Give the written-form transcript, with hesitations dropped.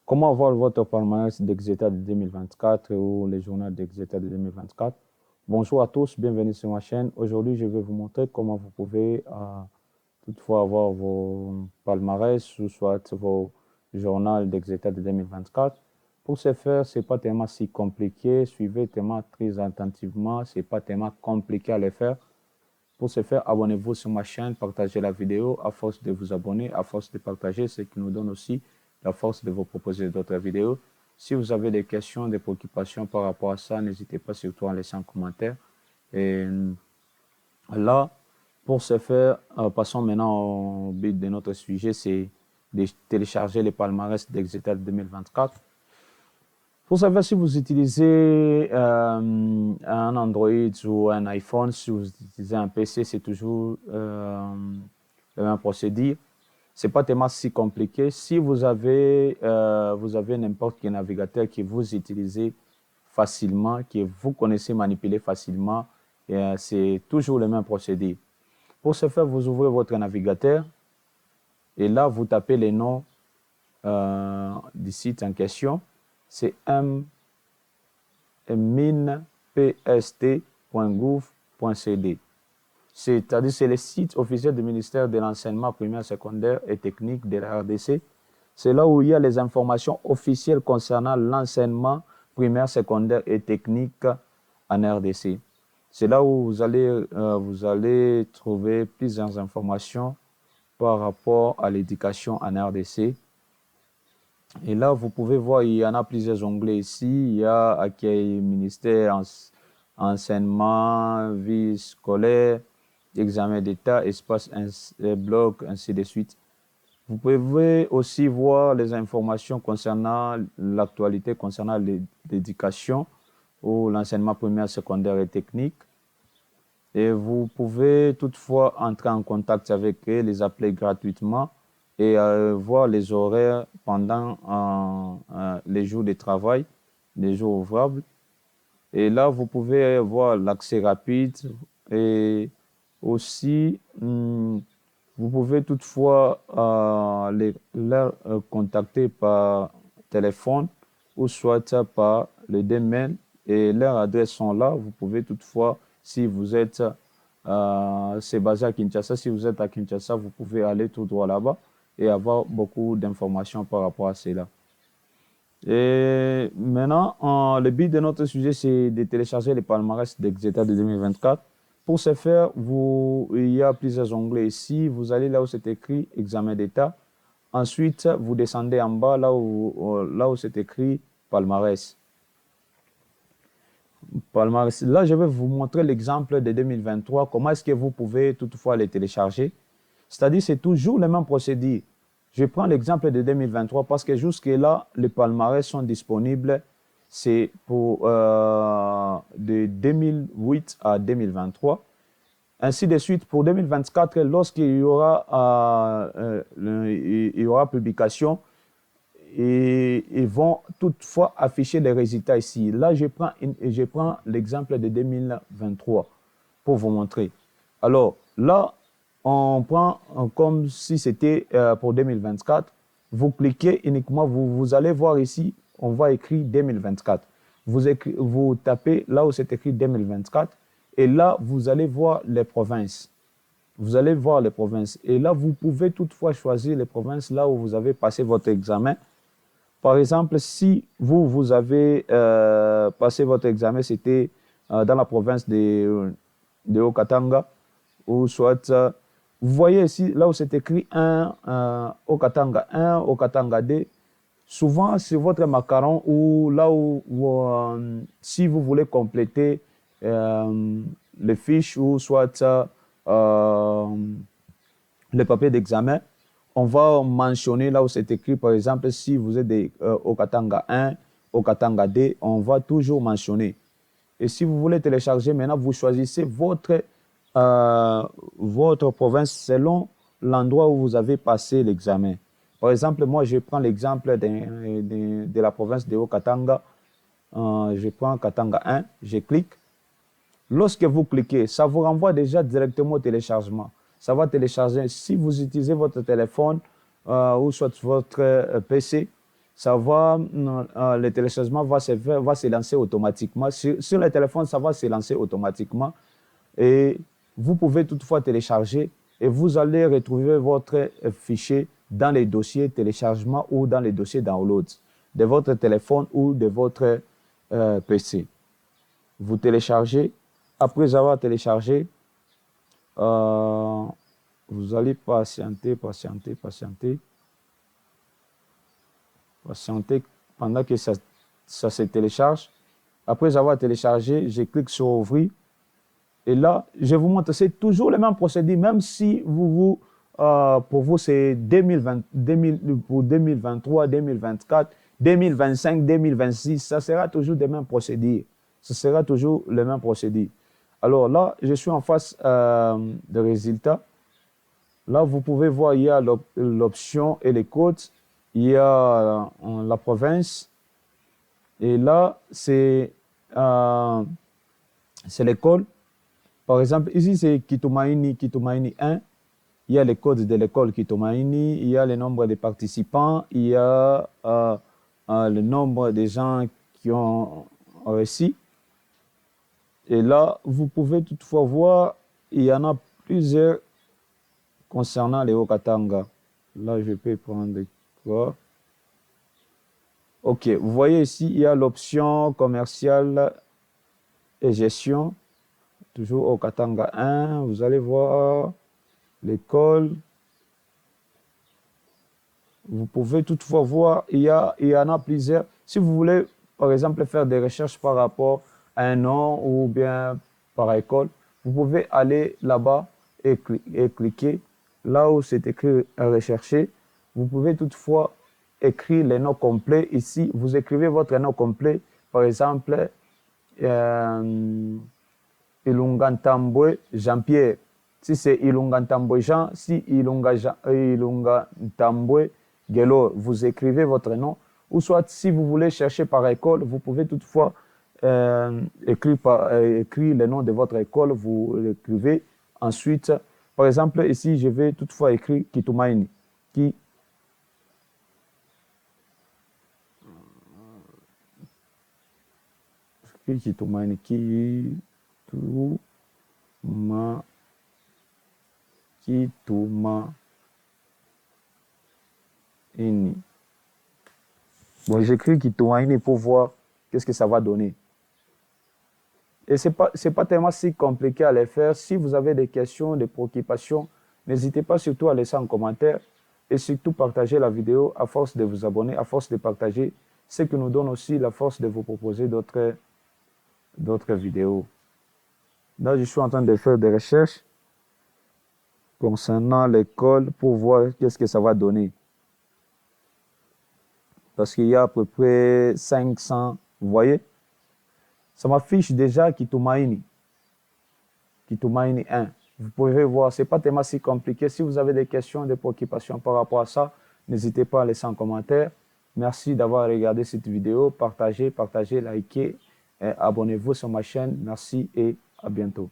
Comment avoir votre palmarès d'Exeter de 2024 ou les journaux d'Exeter de 2024? Bonjour à tous, bienvenue sur ma chaîne. Aujourd'hui, je vais vous montrer comment vous pouvez toutefois avoir vos palmarès ou soit vos journaux d'Exeter de 2024. Pour ce faire, ce n'est pas tellement si compliqué. Suivez tellement très attentivement. Ce n'est pas tellement compliqué à le faire. Pour ce faire, abonnez-vous sur ma chaîne, partagez la vidéo. À force de vous abonner, à force de partager, ce qui nous donne aussi la force de vous proposer d'autres vidéos. Si vous avez des questions, des préoccupations par rapport à ça, n'hésitez pas surtout à laisser un commentaire. Et là, pour ce faire, passons maintenant au but de notre sujet, c'est de télécharger les palmarès d'Exeter 2024. Pour savoir si vous utilisez un Android ou un iPhone, si vous utilisez un PC, c'est toujours le même procédé. Ce n'est pas tellement si compliqué. Si vous avez n'importe quel navigateur que vous utilisez facilement, que vous connaissez manipuler facilement, c'est toujours le même procédé. Pour ce faire, vous ouvrez votre navigateur et là, vous tapez les noms du site en question. C'est minpst.gouv.cd. C'est-à-dire c'est le site officiel du ministère de l'enseignement primaire, secondaire et technique de la RDC. C'est là où il y a les informations officielles concernant l'enseignement primaire, secondaire et technique en RDC. C'est là où vous allez trouver plusieurs informations par rapport à l'éducation en RDC. Et là, vous pouvez voir, il y en a plusieurs onglets ici. Il y a accueil ministère, enseignement, vie scolaire, examen d'état, espace blog, ainsi de suite. Vous pouvez aussi voir les informations concernant l'actualité, concernant l'éducation ou l'enseignement primaire, secondaire et technique. Et vous pouvez toutefois entrer en contact avec eux, les appeler gratuitement et voir les horaires pendant les jours de travail, les jours ouvrables. Et là, vous pouvez voir l'accès rapide et aussi, vous pouvez toutefois les contacter par téléphone ou soit par le mail et leurs adresses sont là. Vous pouvez toutefois, si vous êtes, c'est basé à Kinshasa, si vous êtes à Kinshasa, vous pouvez aller tout droit là-bas et avoir beaucoup d'informations par rapport à cela. Et maintenant, le but de notre sujet, c'est de télécharger les palmarès d'Exeter de 2024. Pour ce faire, il y a plusieurs onglets ici. Vous allez là où c'est écrit examen d'état. Ensuite, vous descendez en bas là où c'est écrit palmarès. Palmarès. Là, je vais vous montrer l'exemple de 2023. Comment est-ce que vous pouvez toutefois les télécharger? C'est-à-dire, c'est toujours le même procédé. Je prends l'exemple de 2023 parce que jusque-là, les palmarès sont disponibles. C'est pour de 2008 à 2023. Ainsi de suite, pour 2024, lorsqu'il y aura, publication, et ils vont toutefois afficher les résultats ici. Là, je prends l'exemple de 2023 pour vous montrer. Alors, là, on prend comme si c'était pour 2024. Vous cliquez uniquement, vous allez voir ici, on va écrire 2024. Vous tapez là où c'est écrit 2024 et là, vous allez voir les provinces. Vous allez voir les provinces. Et là, vous pouvez toutefois choisir les provinces là où vous avez passé votre examen. Par exemple, si vous avez passé votre examen, c'était dans la province de Haut-Katanga, ou soit, vous voyez ici, là où c'est écrit 1 Haut-Katanga 1, Haut-Katanga 2, souvent c'est votre macaron ou là où si vous voulez compléter les fiches ou soit le papier d'examen, on va mentionner là où c'est écrit, par exemple, si vous êtes au Katanga 1, au Katanga 2, on va toujours mentionner. Et si vous voulez télécharger, maintenant, vous choisissez votre province selon l'endroit où vous avez passé l'examen. Par exemple, moi, je prends l'exemple de la province de Haut-Katanga. Je prends Katanga 1, je clique. Lorsque vous cliquez, ça vous renvoie déjà directement au téléchargement. Ça va télécharger. Si vous utilisez votre téléphone ou soit votre PC, ça va, le téléchargement va se lancer automatiquement. Sur le téléphone, ça va se lancer automatiquement. Et vous pouvez toutefois télécharger et vous allez retrouver votre fichier dans les dossiers téléchargement ou dans les dossiers download de votre téléphone ou de votre PC. Vous téléchargez. Après avoir téléchargé, vous allez patienter pendant que ça se télécharge. Après avoir téléchargé, je clique sur ouvrir. Et là, je vous montre, c'est toujours le même procédé, même si pour vous, c'est 2020, pour 2023, 2024, 2025, 2026, ça sera toujours le même procédé. Ce sera toujours le même procédé. Alors là, je suis en face de résultats. Là, vous pouvez voir, il y a l'option et les codes. Il y a la province. Et là, c'est l'école. Par exemple, ici, c'est Kitumaini 1. Il y a les codes de l'école Kitumaini. Il y a le nombre de participants. Il y a le nombre de gens qui ont réussi. Et là, vous pouvez toutefois voir, il y en a plusieurs concernant les Haut-Katanga. Là, je peux prendre quoi? OK, vous voyez ici, il y a l'option commerciale et gestion. Toujours au Katanga 1, vous allez voir l'école. Vous pouvez toutefois voir, il y en a plusieurs. Si vous voulez, par exemple, faire des recherches par rapport à un nom ou bien par école, vous pouvez aller là-bas et cliquer là où c'est écrit rechercher. Vous pouvez toutefois écrire les noms complets. Ici, vous écrivez votre nom complet. Par exemple, Ilunga-Ntambwe Jean-Pierre. Si c'est Ilunga-Ntambwe Jean, si Ilunga-Ntambwe Gelo, vous écrivez votre nom. Ou soit, si vous voulez chercher par école, vous pouvez toutefois écrire le nom de votre école, vous l'écrivez. Ensuite, par exemple, ici, je vais toutefois écrire Kitumaini. Kitumaini. Bon, j'écris Kitumaini pour voir qu'est-ce que ça va donner. Et ce n'est pas tellement si compliqué à le faire. Si vous avez des questions, des préoccupations, n'hésitez pas surtout à laisser un commentaire et surtout partager la vidéo à force de vous abonner, à force de partager, ce qui nous donne aussi la force de vous proposer d'autres vidéos. Là, je suis en train de faire des recherches concernant l'école pour voir qu'est-ce que ça va donner. Parce qu'il y a à peu près 500, vous voyez? Ça m'affiche déjà Kitumaini 1. Vous pouvez voir, ce n'est pas tellement si compliqué. Si vous avez des questions, des préoccupations par rapport à ça, n'hésitez pas à laisser un commentaire. Merci d'avoir regardé cette vidéo. Partagez, likez, abonnez-vous sur ma chaîne. Merci et à bientôt.